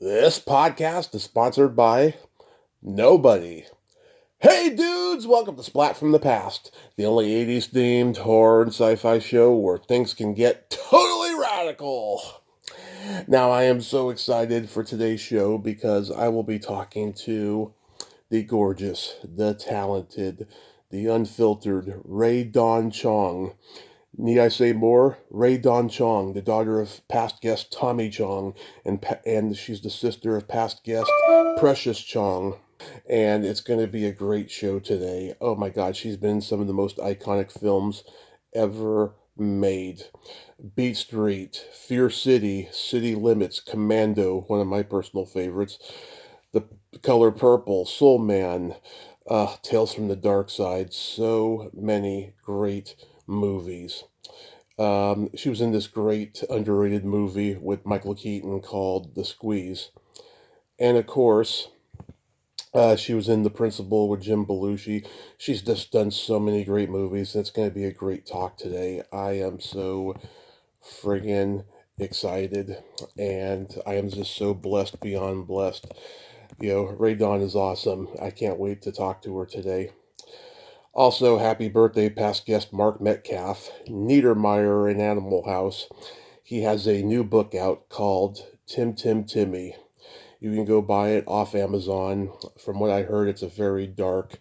This podcast is sponsored by nobody. Hey dudes, welcome to Splat from the Past, the only 80s themed horror and sci fi show where things can get totally radical. Now, I am so excited for today's show because I will be talking to the gorgeous, the talented, the unfiltered Rae Dawn Chong. Need I say more? Rae Dawn Chong, the daughter of past guest Tommy Chong, and she's the sister of past guest Precious Chong. And it's going to be a great show today. Oh my God, she's been in some of the most iconic films ever made. Beat Street, Fear City, City Limits, Commando, one of my personal favorites. The Color Purple, Soul Man, Tales from the Dark Side. So many great movies. She was in this great underrated movie with Michael Keaton called The Squeeze. And of course, she was in The Principal with Jim Belushi. She's just done so many great movies. It's going to be a great talk today. I am so friggin' excited, and I am just so blessed beyond blessed. Rae Dawn is awesome. I can't wait to talk to her today. Also, happy birthday, past guest Mark Metcalf, Niedermeyer in Animal House. He has a new book out called Tim Tim Timmy. You can go buy it off Amazon. From what I heard, it's a very dark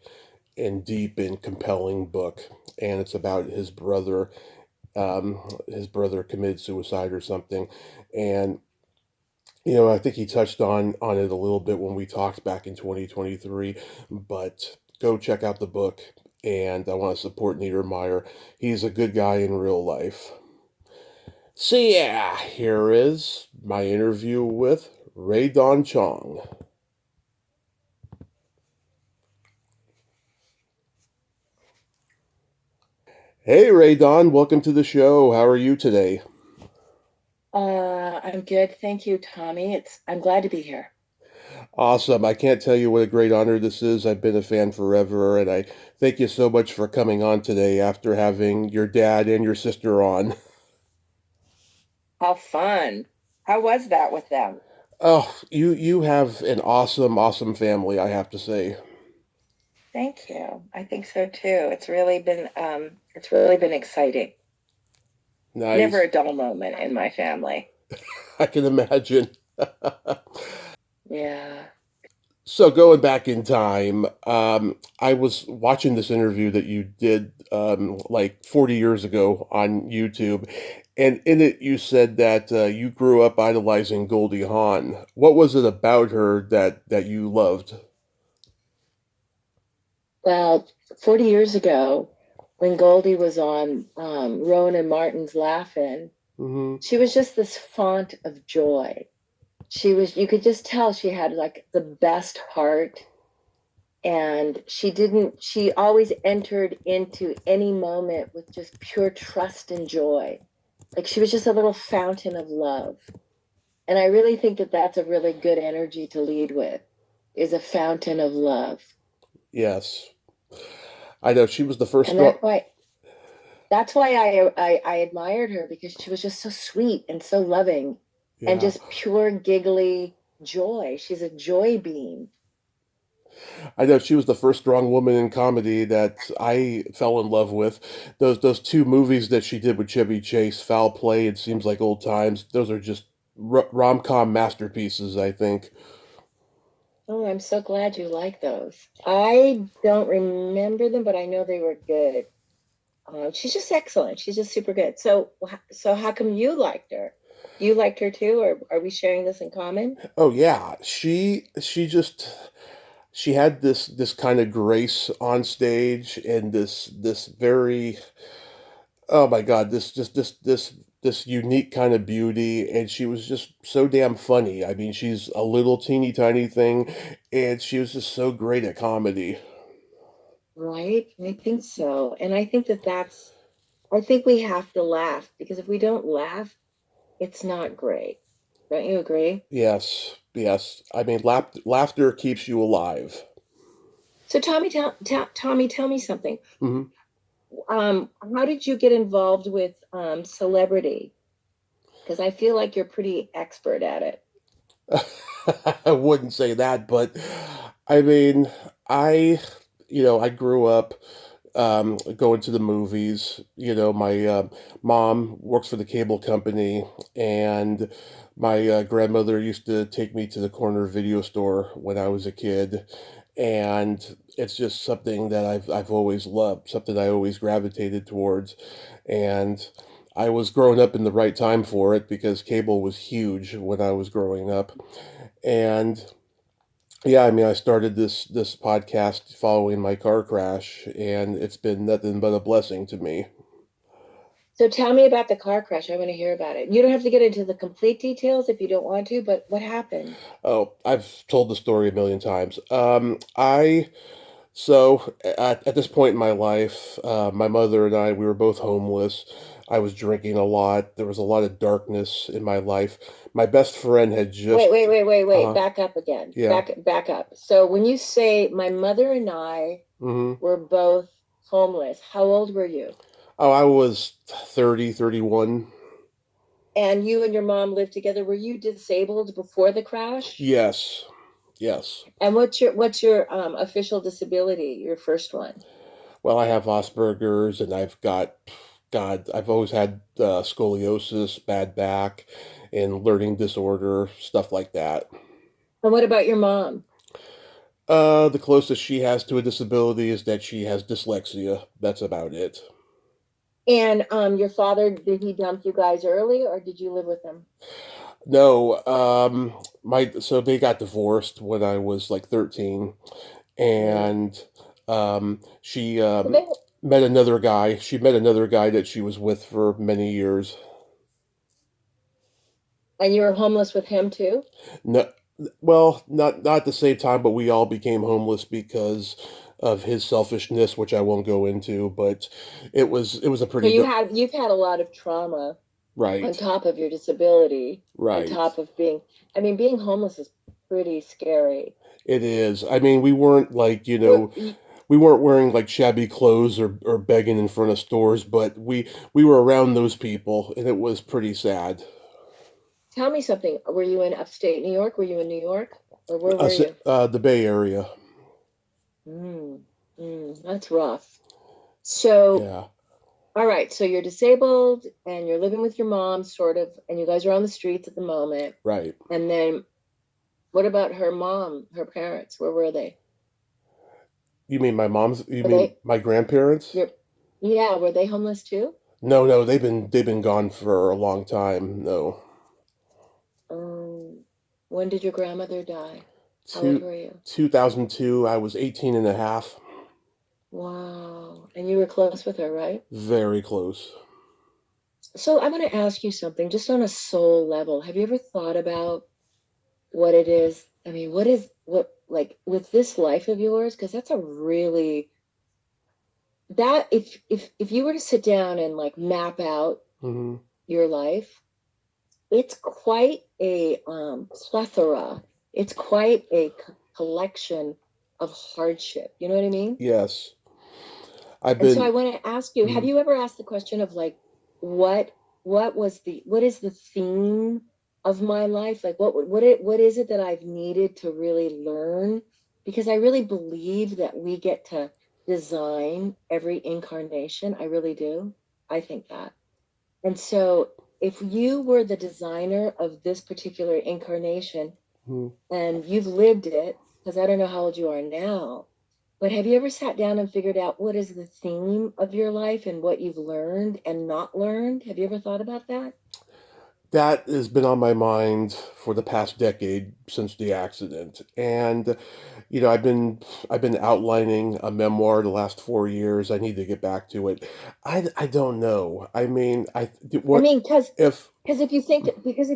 and deep and compelling book, and it's about his brother. His brother committed suicide or something, and I think he touched on it a little bit when we talked back in 2023. But go check out the book, and I want to support Niedermeyer. He's a good guy in real life. So yeah, here is my interview with Rae Dawn Chong. Hey Rae Dawn, welcome to the show. How are you today? I'm good. Thank you, Tommy. I'm glad to be here. Awesome. I can't tell you what a great honor this is. I've been a fan forever, and I thank you so much for coming on today after having your dad and your sister on. How fun. How was that with them? Oh, you have an awesome family, I have to say. Thank you. I think so too. It's really been exciting. Never Nice. a dull moment in my family. I can imagine. Yeah. So going back in time, I was watching this interview that you did like 40 years ago on YouTube, and in it you said that you grew up idolizing Goldie Hawn. What was it about her that you loved? Well, 40 years ago, when Goldie was on Rowan and Martin's Laugh-In, Hmm. she was just this font of joy. You could just tell she had like the best heart, and she always entered into any moment with just pure trust and joy. Like she was just a little fountain of love. And I really think that that's a really good energy to lead with, is a fountain of love. Yes, I know she was the first And strong. that's why I admired her, because she was just so sweet and so loving and Yeah, just pure giggly joy. She's a joy beam. I know she was the first strong woman in comedy that I fell in love with. Those two movies that she did with Chevy Chase, Foul Play, It Seems Like Old Times. Those are just rom com masterpieces, I think. Oh, I'm so glad you like those. I don't remember them, but I know they were good. She's just excellent. She's just super good. So how come you liked her? You liked her too, or are we sharing this in common? Oh yeah, she had this kind of grace on stage and this very, oh my God, this unique kind of beauty, and she was just so damn funny. I mean, she's a little teeny tiny thing, and she was just so great at comedy. Right? I think so. And I think we have to laugh, because if we don't laugh, it's not great. Don't you agree? Yes, yes. I mean, laughter keeps you alive. So Tommy, tell me something. Hmm. How did you get involved with celebrity? Because I feel like you're pretty expert at it. I wouldn't say that, but I mean, I, I grew up going to the movies. My mom works for the cable company, and my grandmother used to take me to the corner video store when I was a kid, and it's just something that I've always loved, something I always gravitated towards, and I was growing up in the right time for it because cable was huge when I was growing up, and yeah, I mean, I started this podcast following my car crash, and it's been nothing but a blessing to me. So tell me about the car crash. I want to hear about it. You don't have to get into the complete details if you don't want to, but what happened? Oh, I've told the story a million times. I so at this point in my life, my mother and I we were both homeless. I was drinking a lot. There was a lot of darkness in my life. My best friend had Wait, just wait, wait, wait, wait. uh Back up again. yeah. Back up. So when you say my mother and I hmm were both homeless, how old were you? Oh, I was 30, 31. And you and your mom lived together. Were you disabled before the crash? Yes. Yes. And what's your official disability, your first one? Well, I have Asperger's, and I've got, God, I've always had scoliosis, bad back, and learning disorder, stuff like that. And what about your mom? The closest she has to a disability is that she has dyslexia. That's about it. And your father, did he dump you guys early or did you live with him? No, so they got divorced when I was like 13, Mm. and she So they, met another guy. She met another guy that she was with for many years. and you were homeless with him too? No, well, not at the same time, but we all became homeless because of his selfishness, which I won't go into. But it was a So pretty good. you've had a lot of trauma on Right, top of your disability, on right. top of being, I mean, being homeless is pretty scary. It is. I mean, we weren't like What, you, we weren't wearing like shabby clothes or begging in front of stores, but we were around those people, and it was pretty sad. Tell me something. Were you in upstate New York? Were you in New York? Or where were you? The Bay Area. Mm, that's rough. So, Yeah, all right. So you're disabled and you're living with your mom, sort of, and you guys are on the streets at the moment. right. And then what about her mom, her parents? Where were they? You mean my mom's? You Were mean they, my grandparents? you're, yeah, were they homeless too? No, no, they've been gone for a long time. No. Um, when did your grandmother die? How old Two, were you? 2002, I was 18 and a half. Wow. And you were close with her, right? Very close. So I want to ask you something just on a soul level. Have you ever thought about what it is? I mean, what like with this life of yours? Because that's a really that if you were to sit down and like map out hmm your life, it's quite a plethora. It's quite a collection of hardship. You know what I mean? Yes. I've And so I been. want to ask you, have mhm. you ever asked the question of like, what what is the theme of my life? Like what is it that I've needed to really learn? Because I really believe that we get to design every incarnation. I really do. I think that. And so if you were the designer of this particular incarnation Mhm. and you've lived it, because I don't know how old you are now, but have you ever sat down and figured out what is the theme of your life and what you've learned and not learned? Have you ever thought about that? That has been on my mind for the past decade since the accident, and I've been outlining a memoir the last 4 years. I need to get back to it. I don't know. I mean, I what mean, if? because if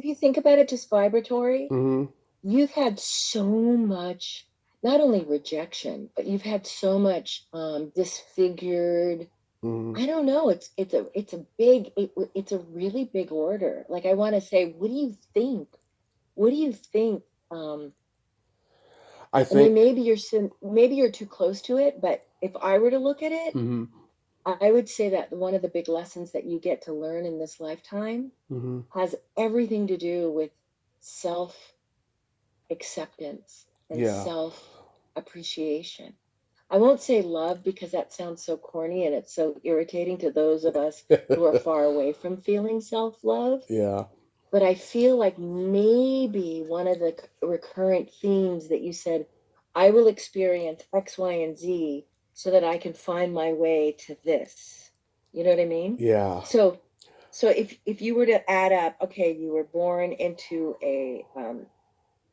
you think about it just vibratory, hmm you've had so much, not only rejection, but you've had so much disfigured. hmm I don't know. It's a really big order. Like I want to say, what do you think? What do you think? Um, I I mean, think. maybe you're too close to it, but if I were to look at it, hmm I would say that one of the big lessons that you get to learn in this lifetime hmm has everything to do with self acceptance and Yeah. self appreciation. I won't say love because that sounds so corny and it's so irritating to those of us who are far away from feeling self love. Yeah. But I feel like maybe one of the recurrent themes that you said, I will experience X, Y, and Z so that I can find my way to this. You know what I mean? Yeah. So, so if you were to add up, okay, you were born into a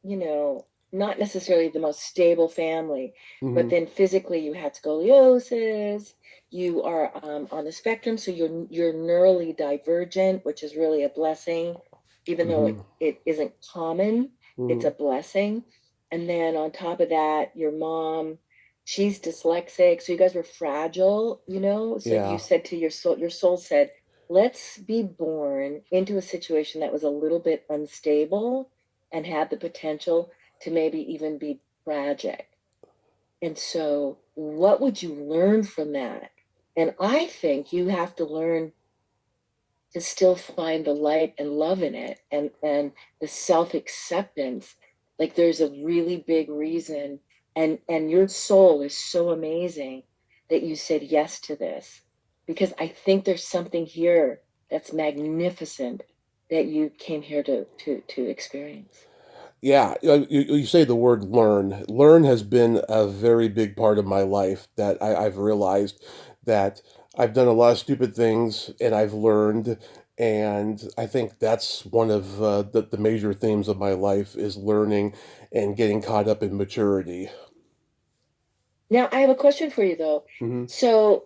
you know, not necessarily the most stable family, but Hmm. then physically you had scoliosis, you are on the spectrum, so you're neurally divergent, which is really a blessing, even though Hmm. it isn't common, it's Hmm. a blessing. And then on top of that, your mom, she's dyslexic, so you guys were fragile, you know. So you Yeah. said to your soul said, let's be born into a situation that was a little bit unstable and had the potential to maybe even be tragic. And so, what would you learn from that? And I think you have to learn to still find the light and love in it and the self-acceptance. Like there's a really big reason and your soul is so amazing that you said yes to this because I think there's something here that's magnificent that you came here to experience. Yeah, you say the word learn. Learn has been a very big part of my life that I've realized that I've done a lot of stupid things and I've learned. And I think that's one of the major themes of my life is learning and getting caught up in maturity. Now, I have a question for you though. Hmm. So,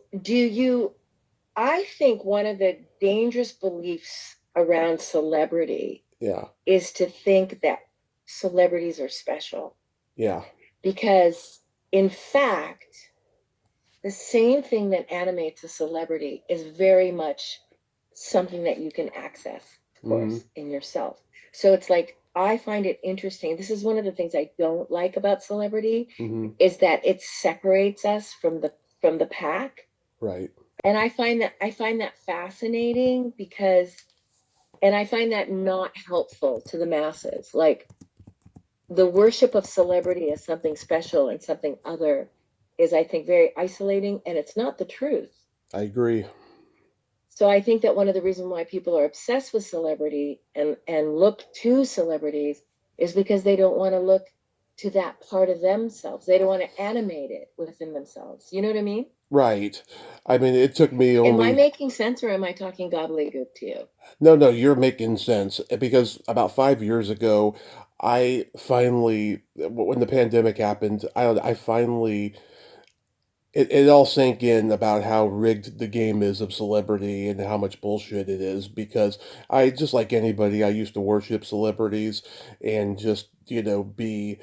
I think one of the dangerous beliefs around celebrity Yeah, is to think that celebrities are special yeah. because, in fact, the same thing that animates a celebrity is very much something that you can access, of Hmm. course, in yourself. So it's like, I find it interesting. This is one of the things I don't like about celebrity Hmm. is that it separates us from the pack. Right. And I find that fascinating because and I find that not helpful to the masses. Like the worship of celebrity as something special and something other is, I think, very isolating, and it's not the truth. I agree. So I think that one of the reasons why people are obsessed with celebrity and look to celebrities is because they don't want to look to that part of themselves. They don't want to animate it within themselves. You know what I mean? Right. I mean, it took me Am I only. making sense or am I talking gobbledygook to you? No, no, you're making sense because about 5 years ago, I finally, when the pandemic happened, I finally, it all sank in about how rigged the game is of celebrity and how much bullshit it is because I, just like anybody, I used to worship celebrities and just, be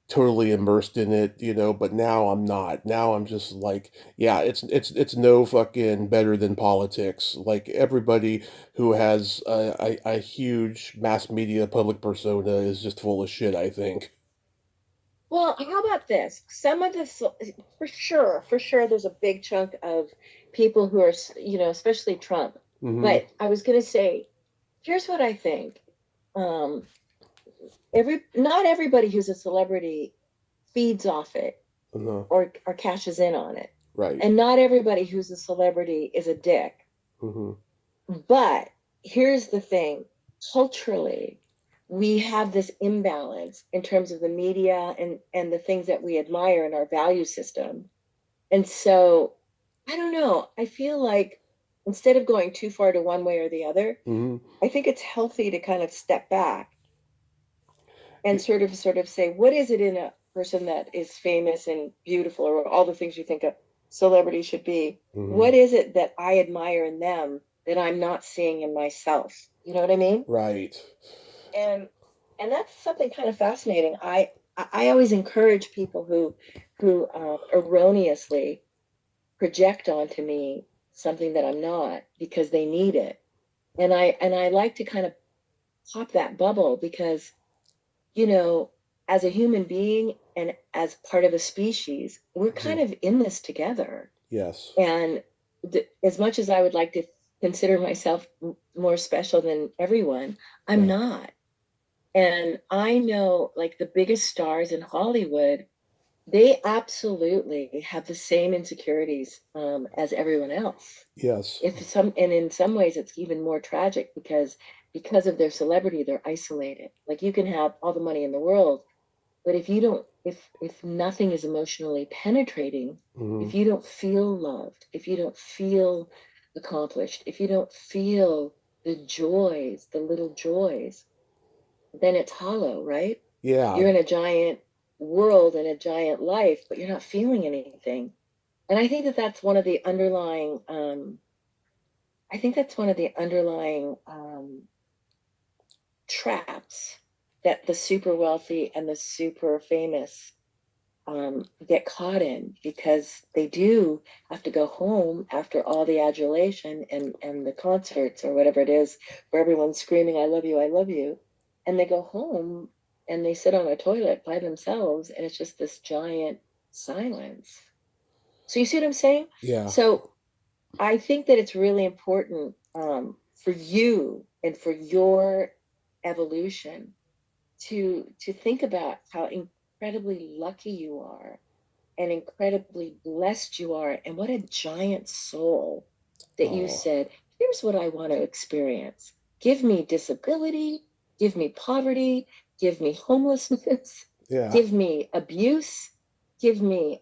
totally immersed in it, but now I'm not. Now I'm just like, yeah, it's no fucking better than politics. Like everybody who has a huge mass media public persona is just full of shit, I think. Well, how about this? Some of the, for sure, there's a big chunk of people who are, especially Trump. Mm-hmm. But I was going to say, here's what I think. Um, not everybody who's a celebrity feeds off it Uh-huh. or cashes in on it, Right. and not everybody who's a celebrity is a dick. Mm-hmm. But here's the thing: culturally, we have this imbalance in terms of the media and the things that we admire in our value system. And so I don't know. I feel like instead of going too far to one way or the other, Mm-hmm. I think it's healthy to kind of step back and sort of say, what is it in a person that is famous and beautiful or all the things you think a celebrity should be? Mm-hmm. What is it that I admire in them that I'm not seeing in myself? You know what I mean? Right. And and that's something kind of fascinating. I always encourage people who erroneously project onto me something that I'm not because they need it. And I like to kind of pop that bubble because, you know, as a human being and as part of a species, we're Mm-hmm. kind of in this together. Yes. And as much as I would like to consider myself more special than everyone, I'm Right. not. And I know like the biggest stars in Hollywood, they absolutely have the same insecurities as everyone else. Yes. If some, and in some ways, it's even more tragic because of their celebrity, they're isolated. Like you can have all the money in the world, but if you don't, if nothing is emotionally penetrating, Hmm. if you don't feel loved, if you don't feel accomplished, if you don't feel the joys, the little joys, then it's hollow, right? Yeah. You're in a giant world and a giant life, but you're not feeling anything. And I think that that's one of the underlying, I think that's one of the underlying traps that the super wealthy and the super famous get caught in because they do have to go home after all the adulation and the concerts or whatever it is where everyone's screaming, I love you, I love you. And they go home and they sit on a toilet by themselves and it's just this giant silence. So you see what I'm saying? Yeah. So I think that it's really important for you and for your evolution to think about how incredibly lucky you are and incredibly blessed you are, and what a giant soul that you Oh. said, here's what I want to experience. Give me disability, give me poverty, give me homelessness, Yeah. give me abuse, give me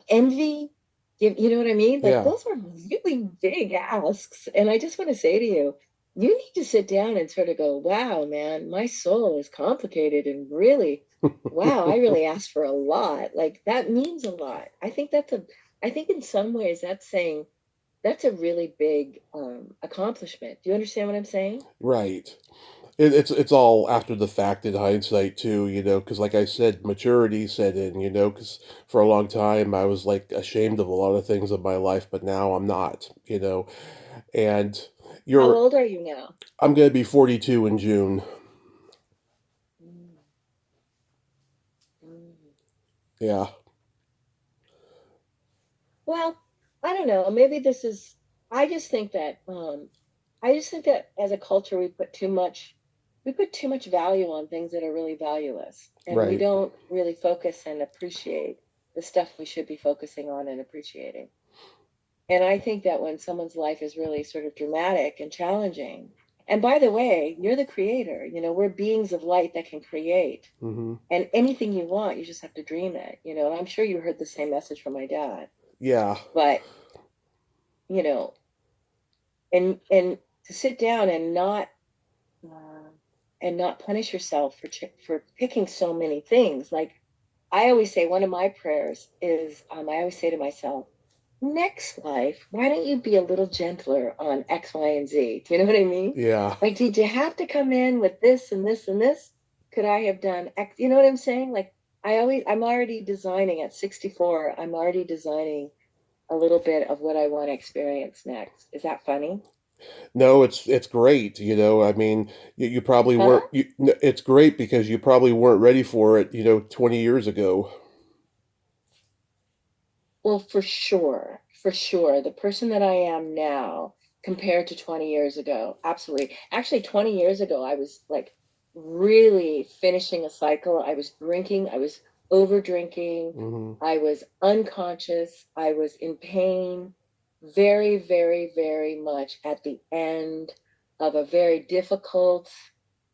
envy. You know what I mean? Like Yeah. those are really big asks. And I just want to say to you, you need to sit down and sort of go, wow, man, my soul is complicated and really, wow, I really asked for a lot. Like that means a lot. I think in some ways that's saying that's a really big accomplishment. Do you understand what I'm saying? Right. It's all after the fact in hindsight too, because like I said, maturity set in, because for a long time I was like ashamed of a lot of things in my life, but now I'm not. And How you're old are you now? I'm gonna be 42 in June. Mm, mm. Yeah. Well, I don't know. Maybe this is, I just think that I just think that as a culture we put too much value on things that are really valueless, and we Right. don't really focus and appreciate the stuff we should be focusing on and appreciating. And I think that when someone's life is really sort of dramatic and challenging, and by the way, you're the creator, we're beings of light that can create. Hmm. And anything you want, you just have to dream it. And I'm sure you heard the same message from my dad. Yeah. But, you know, and to sit down uh, and not punish yourself for picking so many things. Like I always say, one of my prayers is I always say to myself, next life, why don't you be a little gentler on X, Y, and Z? Do you know what I mean? Yeah. Like, did you have to come in with this and this and this? Could I have done X? You know what I'm saying? Like, I'm already designing at 64. I'm already designing a little bit of what I want to experience next. Is that funny? No, it's great, I mean, you probably Huh? weren't it's great because you probably weren't ready for it, 20 years ago. Well, for sure. The person that I am now compared to 20 years ago, absolutely. Actually, 20 years ago, I was like really finishing a cycle. I was drinking, I was over drinking, Hmm. I was unconscious, I was in pain, very, very, very much at the end of a very difficult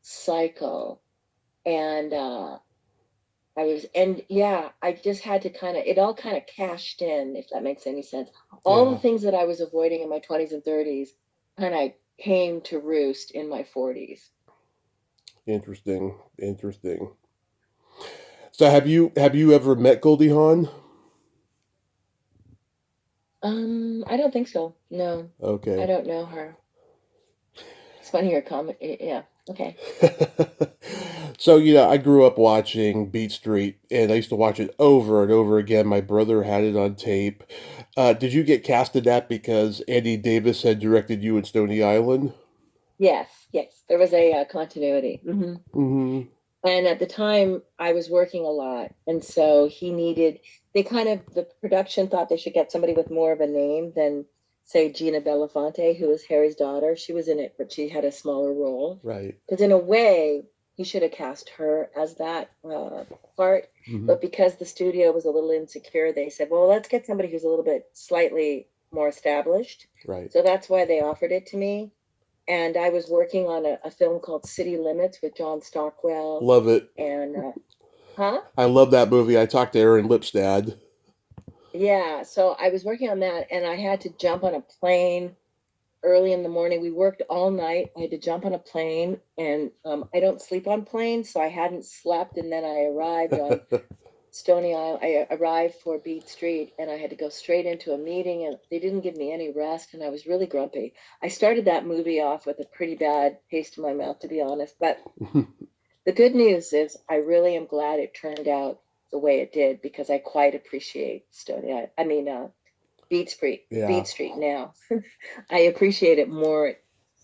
cycle. And I was, and yeah, I just had to it all kind of cashed in, if that makes any sense. All the Yeah. things that I was avoiding in my 20s and 30s kind of came to roost in my 40s. Interesting. Interesting. So have you ever met Goldie Hawn? I don't think so. No, I Okay. don't know her. It's funny your comment. Yeah. Okay. So, I grew up watching Beat Street, and I used to watch it over and over again. My brother had it on tape. Did you get cast in that because Andy Davis had directed you in Stony Island? Yes. Yes. There was a continuity. Hmm. And at the time, I was working a lot. And so the production thought they should get somebody with more of a name than, say, Gina Belafonte, who was Harry's daughter. She was in it, but she had a smaller role. Right. Because in a way, he should have cast her as that part. Hmm. But because the studio was a little insecure, they said, well, let's get somebody who's a little bit slightly more established. Right. So that's why they offered it to me. And I was working on a film called City Limits with John Stockwell. Love it. And, huh? I love that movie. I talked to Aaron Lipstad. Yeah. So I was working on that and I had to jump on a plane early in the morning. We worked all night. I had to jump on a plane, and I don't sleep on planes, so I hadn't slept. And then I arrived on Stony Isle. I arrived for Beat Street, and I had to go straight into a meeting, and they didn't give me any rest, and I was really grumpy. I started that movie off with a pretty bad taste in my mouth, to be honest. But the good news is, I really am glad it turned out the way it did because I quite appreciate Stony Isle. I mean, Yeah. Beat Street now. I appreciate it more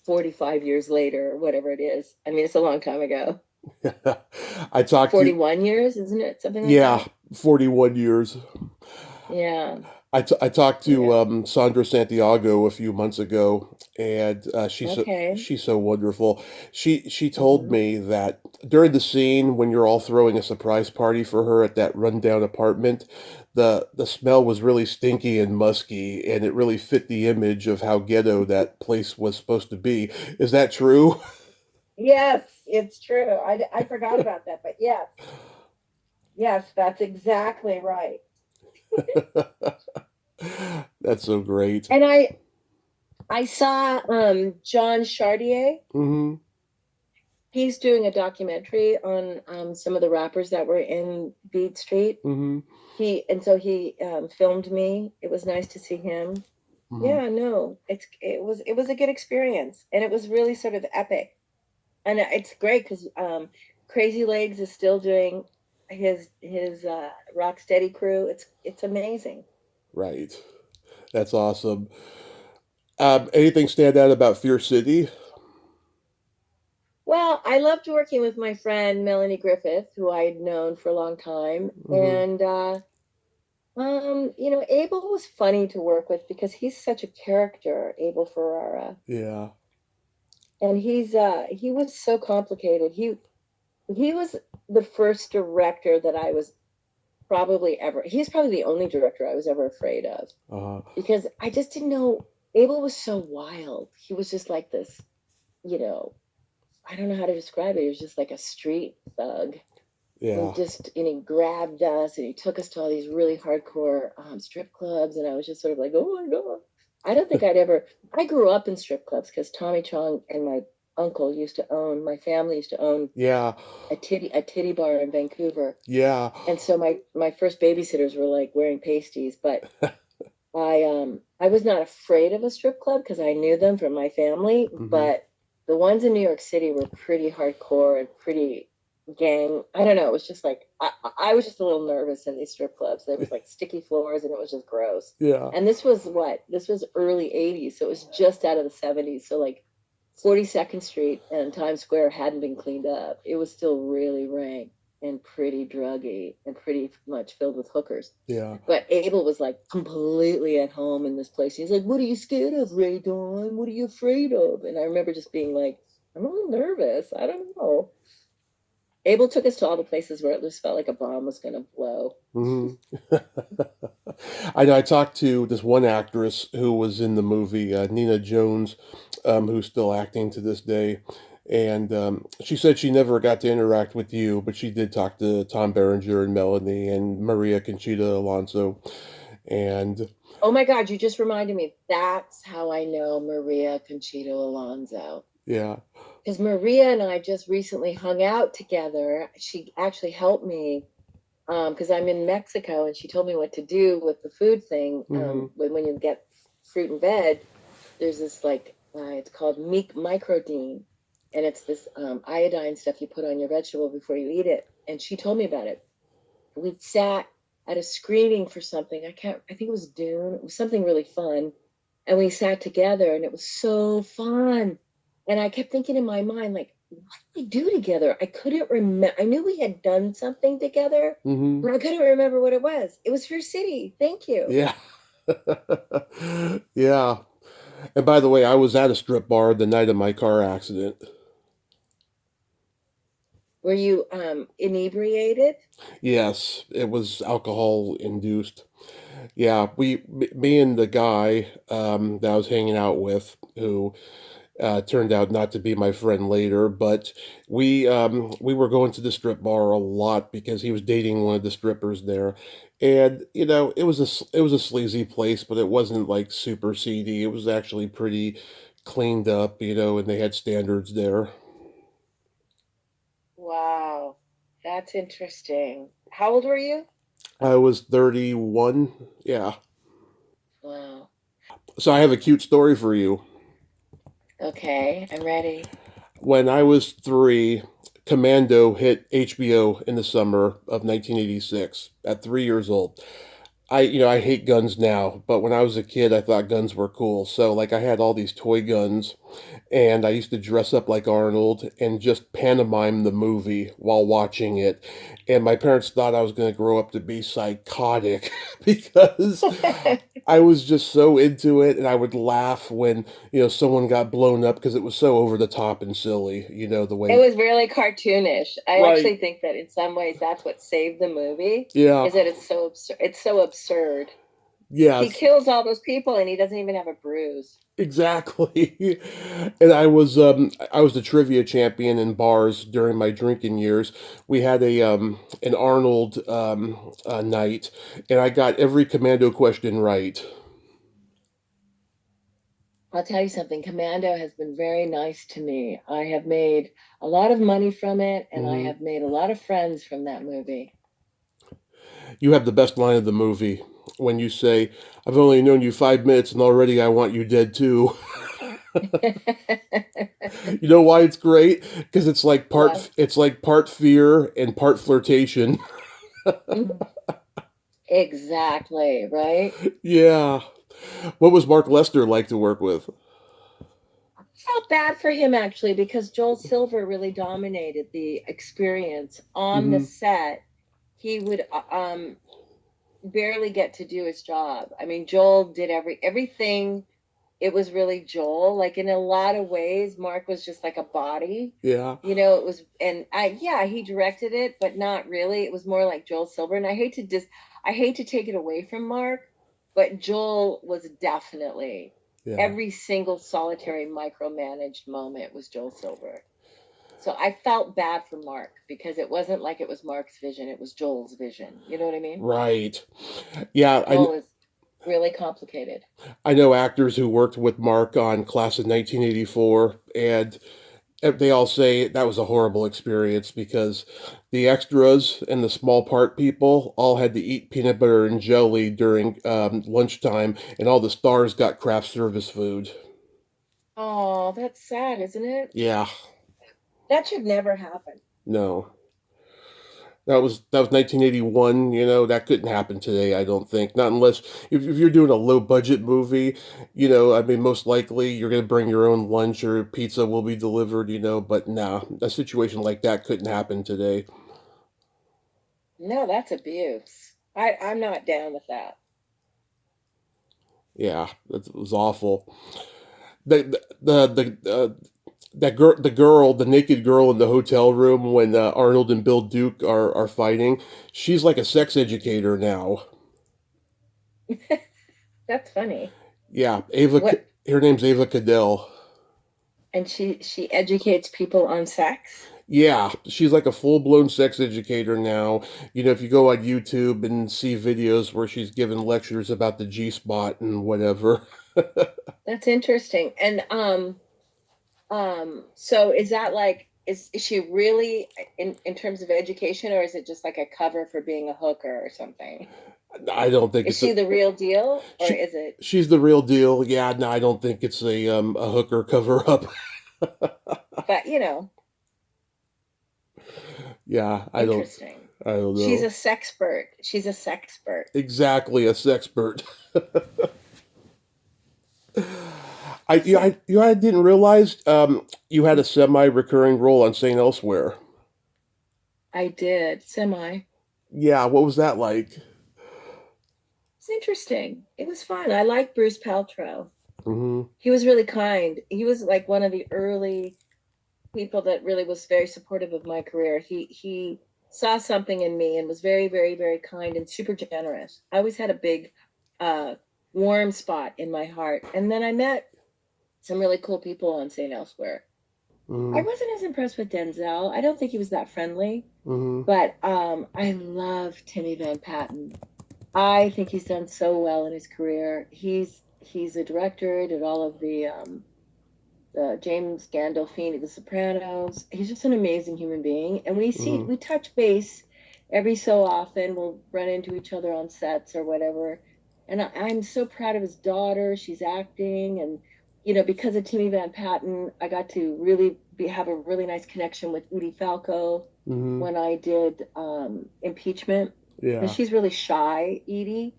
45 years later or whatever it is. I mean, it's a long time ago. I talked to, 41 years, isn't it? Something like yeah, that. 41 years. Yeah. I talked to Yeah. Sandra Santiago a few months ago, and Okay. she's so wonderful. She told Hmm. me that during the scene when you're all throwing a surprise party for her at that rundown apartment, the smell was really stinky and musky, and it really fit the image of how ghetto that place was supposed to be. Is that true? Yes, it's true. I forgot about that, but yes, yes, that's exactly right. That's so great. And I saw John Chartier. Hmm. He's doing a documentary on some of the rappers that were in Beat Street. Hmm. He filmed me. It was nice to see him. Hmm. Yeah, no, it was a good experience, and it was really sort of epic. And it's great because Crazy Legs is still doing his Rocksteady crew. It's amazing. Right. That's awesome. Anything stand out about Fear City? Well, I loved working with my friend Melanie Griffith, who I'd known for a long time, Hmm. and Abel was funny to work with because he's such a character, Abel Ferrara, Yeah. and he was so complicated. He was the first director that I was probably ever. He's probably the only director I was ever afraid of Uh, because I just didn't know. Abel was so wild. He was just like this, you know. I don't know how to describe it. He was just like a street thug. yeah. And he grabbed us and he took us to all these really hardcore strip clubs, and I was just sort of like, oh my god. I don't think I'd ever. I grew up in strip clubs because Tommy Chong and my uncle used to own. My family used to own Yeah. a titty bar in Vancouver, Yeah. and so my first babysitters were like wearing pasties, but I was not afraid of a strip club because I knew them from my family, Hmm. but the ones in New York City were pretty hardcore and pretty gang. I don't know. It was just like I was just a little nervous in these strip clubs. There was like sticky floors and it was just gross. Yeah. And this was what? This was early 80s, so it was just out of the 70s. So like 42nd Street and Times Square hadn't been cleaned up. It was still really rank and pretty druggy and pretty much filled with hookers. Yeah. But Abel was like completely at home in this place. He's like, "What are you scared of, Rae Dawn? What are you afraid of?" And I remember just being like, "I'm a little nervous. I don't know." Abel took us to all the places where it just felt like a bomb was going to blow. Hmm. I know. I talked to this one actress who was in the movie, Nina Jones, who's still acting to this day, and she said she never got to interact with you, but she did talk to Tom Berenger and Melanie and Maria Conchita Alonso, and Oh my God, you just reminded me. That's how I know Maria Conchita Alonso. yeah. Because Maria and I just recently hung out together. She actually helped me because I'm in Mexico, and she told me what to do with the food thing. Hmm. When you get fruit and veg, there's this like it's called microdine, and it's this iodine stuff you put on your vegetable before you eat it. And she told me about it. We sat at a screening for something. I think it was Dune. It was something really fun, and we sat together, and it was so fun. And I kept thinking in my mind, like, what did we do together? I couldn't remember. I knew we had done something together, Hmm. but I couldn't remember what it was. It was Fear City. Thank you. Yeah. Yeah. And by the way, I was at a strip bar the night of my car accident. Were you inebriated? Yes, it was alcohol induced. Yeah, me and the guy that I was hanging out with, who turned out not to be my friend later, but we were going to the strip bar a lot because he was dating one of the strippers there, and it was it was a sleazy place, but it wasn't like super seedy. It was actually pretty cleaned up, and they had standards there. Wow, that's interesting. How old were you? I was 31. Yeah. Wow. So I have a cute story for you. Okay, I'm ready. When I was 3, Commando hit HBO in the summer of 1986 at 3 years old. I hate guns now, but when I was a kid, I thought guns were cool. So, like, I had all these toy guns, and I used to dress up like Arnold and just pantomime the movie while watching it. And my parents thought I was going to grow up to be psychotic because I was just so into it, and I would laugh when, someone got blown up because it was so over the top and silly, the It way. was really cartoonish. I Right. actually think that in some ways that's what saved the movie, Yeah. is that it's so absurd. It's so absurd. He Yes. kills all those people and he doesn't even have a bruise. Exactly. And I was the trivia champion in bars during my drinking years. We had an Arnold night, and I got every Commando question right. I'll tell you something, Commando has been very nice to me. I have made a lot of money from it, and I Hmm. have made a lot of friends from that movie. You have the best line of the movie when you say, "I've only known you 5 minutes, and already I want you dead too." You know why it's great? Because What? it's like part fear and part flirtation. Exactly, right? Yeah. What was Mark Lester like to work with? I felt bad for him actually because Joel Silver really dominated the experience on the Hmm. set. He would barely get to do his job. I mean, Joel did everything. It was really Joel. Like in a lot of ways, Mark was just like a body. Yeah. It was, and yeah, he directed it, but not really. It was more like Joel Silver. And I hate to take it away from Mark, but Joel was definitely Yeah. every single solitary micromanaged moment was Joel Silver. So I felt bad for Mark because it wasn't like it was Mark's vision, it was Joel's vision. You know what I mean? Right. Yeah, Joel is really complicated. I know actors who worked with Mark on Class of 1984, and they all say that was a horrible experience because the extras and the small part people all had to eat peanut butter and jelly during lunchtime, and all the stars got craft service food. Oh, that's sad, isn't it? Yeah, That should never happen. no. That was 1981. That couldn't happen today. I don't think. Not unless if you're doing a low budget movie. I mean, most likely you're gonna bring your own lunch or pizza will be delivered. But nah, a situation like that couldn't happen today. No, that's abuse. I'm not down with that. Yeah, that was awful. The naked girl in the hotel room when Arnold and Bill Duke are fighting. She's like a sex educator now. That's funny. Yeah, Ava. What? Her name's Ava Cadell. And she educates people on sex? Yeah, she's like a full-blown sex educator now. If you go on YouTube and see videos where she's giving lectures about the G-spot and whatever. That's interesting. And so is that like is she really in terms of education, or is it just like a cover for being a hooker or something? I don't think Is it's a she the real deal or she. is it? She's the real deal. Yeah, no, I don't think it's a hooker cover up. But Yeah, I don't. interesting. I don't She's a know. sexpert. She's a sexpert. Exactly, a sexpert. So I didn't realize you had a semi-recurring role on Saint Elsewhere. I did semi. Yeah, what was that like? It's interesting. It was fun. I like Bruce Paltrow. Hmm. He was really kind. He was like one of the early. people that really was very supportive of my career. He saw something in me and was very, very, very kind and super generous. I always had a big uh warm spot in my heart. And then I met some really cool people on St. Elsewhere. I Mm-hmm. wasn't as impressed with Denzel. I don't think he was that friendly, Mm-hmm. but I love Timmy Van Patten. I think he's done so well in his career. He's a director, did all of the James Gandolfini, The Sopranos. He's just an amazing human being, and Mm-hmm. we touch base every so often. We'll run into each other on sets or whatever. And I'm so proud of his daughter. She's acting, and because of Timmy Van Patten, I got to really have a really nice connection with Udi Falco Mm-hmm. when I did Impeachment, because Yeah. she's really shy, Edie,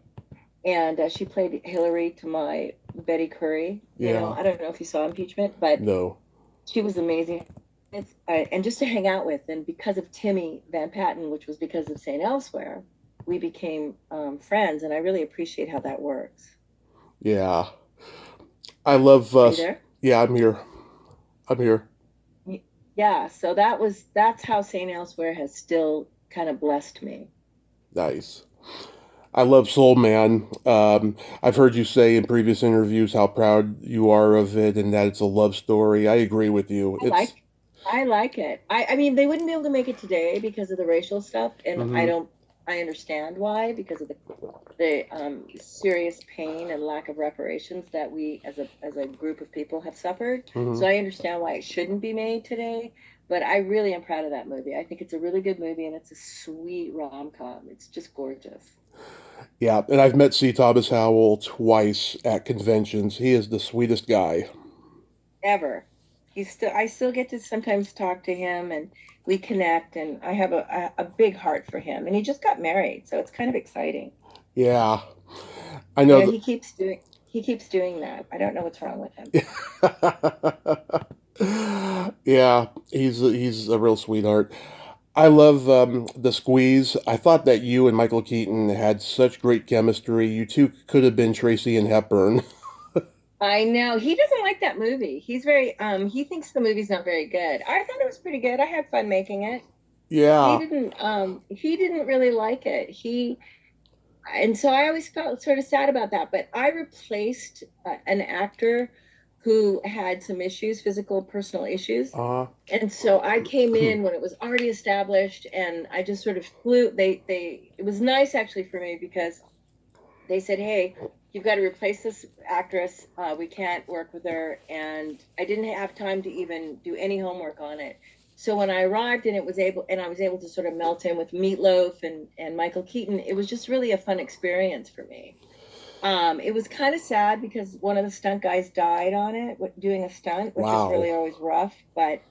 and she played Hillary to my Betty Curry. Yeah. I don't know if you saw Impeachment, but No. she was amazing. And just to hang out with, and because of Timmy Van Patten, which was because of St. Elsewhere, we became friends, and I really appreciate how that works. Yeah. I love Are you there? yeah, I'm here. I'm here. Yeah, so that's how St. Elsewhere has still kind of blessed me. Nice. I love Soul Man. I've heard you say in previous interviews how proud you are of it and that it's a love story. I agree with you. I like I like it. I mean, they wouldn't be able to make it today because of the racial stuff, and Mm-hmm. I understand why, because of the serious pain and lack of reparations that we as a group of people have suffered. Mm-hmm. So I understand why it shouldn't be made today, but I really am proud of that movie. I think it's a really good movie, and it's a sweet rom-com. It's just gorgeous. Yeah, and I've met C. Thomas Howell twice at conventions. He is the sweetest guy. Ever. I still get to sometimes talk to him, and we connect, and I have a big heart for him, and he just got married, so it's kind of exciting. Yeah, I know He keeps doing that. I don't know what's wrong with him. that. Yeah, he's a real sweetheart. I love the Squeeze. I thought that you and Michael Keaton had such great chemistry. You two could have been Tracy and Hepburn. I know he doesn't like that movie. He's very he thinks the movie's not very good. I thought it was pretty good. I had fun making it. Yeah. He didn't really like it. He And so I always felt sort of sad about that. But I replaced an actor who had some issues, physical, personal issues. Uh, And so I came in when it was already established, and I just sort of flew. It was nice actually for me, because they said, "Hey, you've got to replace this actress. We can't work with her." And I didn't have time to even do any homework on it. So when I arrived, and I was able to sort of melt in with Meatloaf and Michael Keaton, it was just really a fun experience for me. It was kind of sad because one of the stunt guys died on it, doing a stunt, which is wow. really always rough. But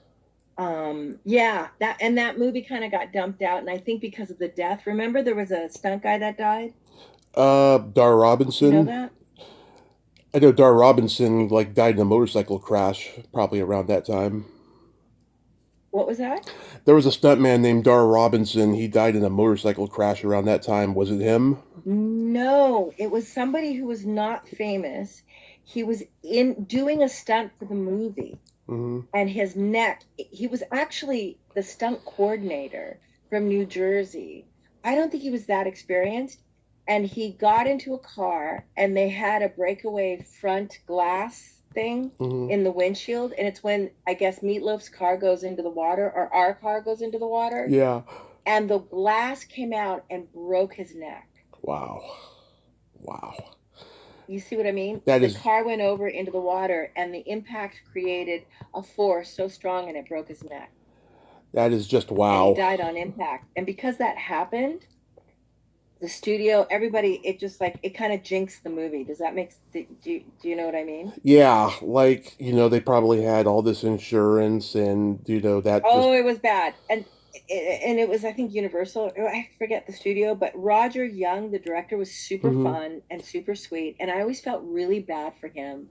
yeah, that movie kind of got dumped out, and I think because of the death. Remember, there was a stunt guy that died. Dar You know Robinson. that? I know Dar Robinson like died in a motorcycle crash probably around that time. What was that? There was a stuntman named Dar Robinson. He died in a motorcycle crash around that time. Was it him? No, it was somebody who was not famous. He was in doing a stunt for the movie, Mm-hmm. and his neck, he was actually the stunt coordinator from New Jersey. I don't think he was that experienced. And he got into a car, and they had a breakaway front glass thing Mm-hmm. in the windshield. And it's when, I guess, Meatloaf's car goes into the water, or our car goes into the water. Yeah. And the glass came out and broke his neck. Wow. Wow. You see what I mean? That The is car went over into the water, and the impact created a force so strong, and it broke his neck. that is just And he wow. died on impact. And because that happened, the studio, everybody, it just like it kind of jinxed the movie. Does that make do you know what I mean? Yeah, like, they probably had all this insurance and, that just Oh, it was bad. And it was, I think, Universal. I forget the studio, but Roger Young, the director, was super hmm fun and super sweet. And I always felt really bad for him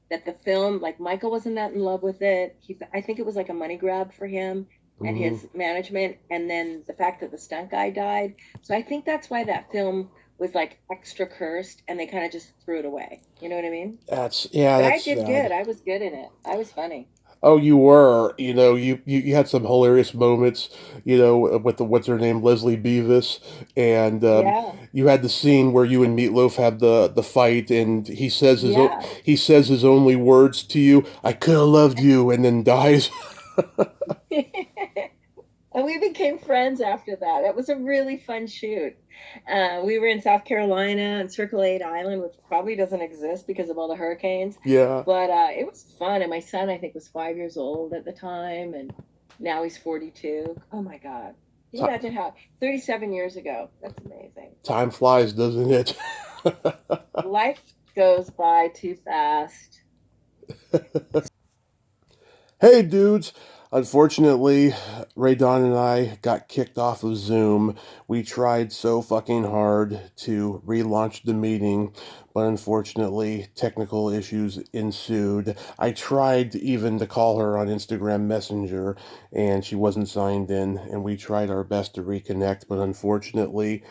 that the film, like Michael wasn't that in love with it. I think it was like a money grab for him and hmm his management. And then the fact that the stunt guy died. So I think that's why that film was like extra cursed, and they kind of just threw it away. You know what I mean? That's yeah, But I that's did good. sad. I was good in it. I was funny. Oh, you were. You had some hilarious moments. With the what's her name, Leslie Beavis, and Yeah, you had the scene where you and Meatloaf have the fight, and yeah. he says his only words to you, "I could have loved you," and then dies. And we became friends after that. It was a really fun shoot. We were in South Carolina and Circle 8 Island, which probably doesn't exist because of all the hurricanes. Yeah. But it was fun. And my son, I think, was 5 years old at the time. And now he's 42. Oh my God. Can you Ti imagine how 37 years ago? That's amazing. Time flies, doesn't it? Life goes by too fast. Hey, dudes. Unfortunately, Rae Dawn and I got kicked off of Zoom. We tried so fucking hard to relaunch the meeting, but unfortunately, technical issues ensued. I tried even to call her on Instagram Messenger, and she wasn't signed in, and we tried our best to reconnect, but unfortunately,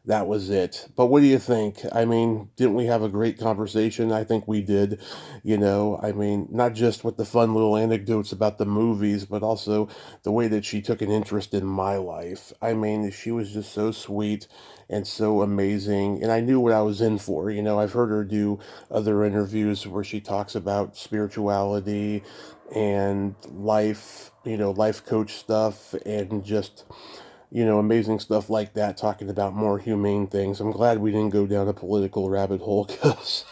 that was it. But what do you think? I mean, didn't we have a great conversation? I think we did. I mean, not just with the fun little anecdotes about the movies, but also the way that she took an interest in my life. I mean, she was just so sweet and so amazing, and I knew what I was in for. I've heard her do other interviews where she talks about spirituality and life, life coach stuff, and just amazing stuff like that, talking about more humane things. I'm glad we didn't go down a political rabbit hole because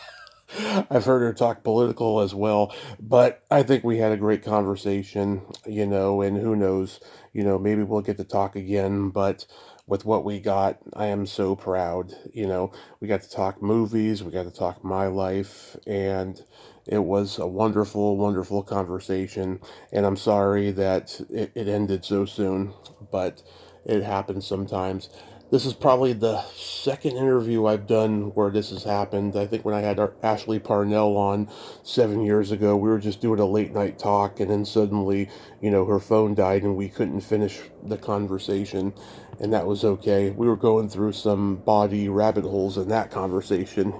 I've heard her talk political as well. But I think we had a great conversation, and who knows, maybe we'll get to talk again. But with what we got, I am so proud. We got to talk movies, we got to talk my life, and it was a wonderful, wonderful conversation. And I'm sorry that it ended so soon, but it happens sometimes. This is probably the second interview I've done where this has happened. I think when I had Ashley Parnell on 7 years ago, we were just doing a late night talk, and then suddenly, her phone died and we couldn't finish the conversation, and that was okay. We were going through some body rabbit holes in that conversation.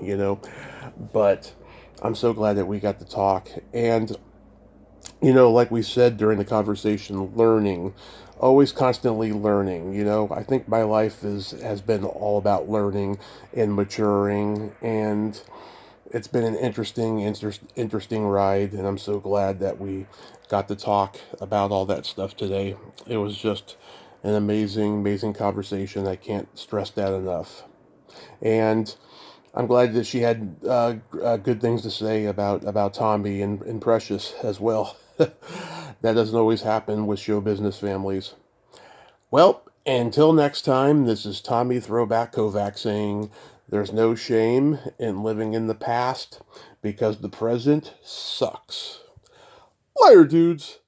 But I'm so glad that we got to talk. And like we said during the conversation, learning, always constantly learning. I think my life has been all about learning and maturing, and it's been an interesting ride, and I'm so glad that we got to talk about all that stuff today. It was just an amazing, amazing conversation. I can't stress that enough. And I'm glad that she had good things to say about Tommy and Precious as well. That doesn't always happen with show business families. Well, until next time, this is Tommy Throwback Kovac saying there's no shame in living in the past because the present sucks. Later, dudes.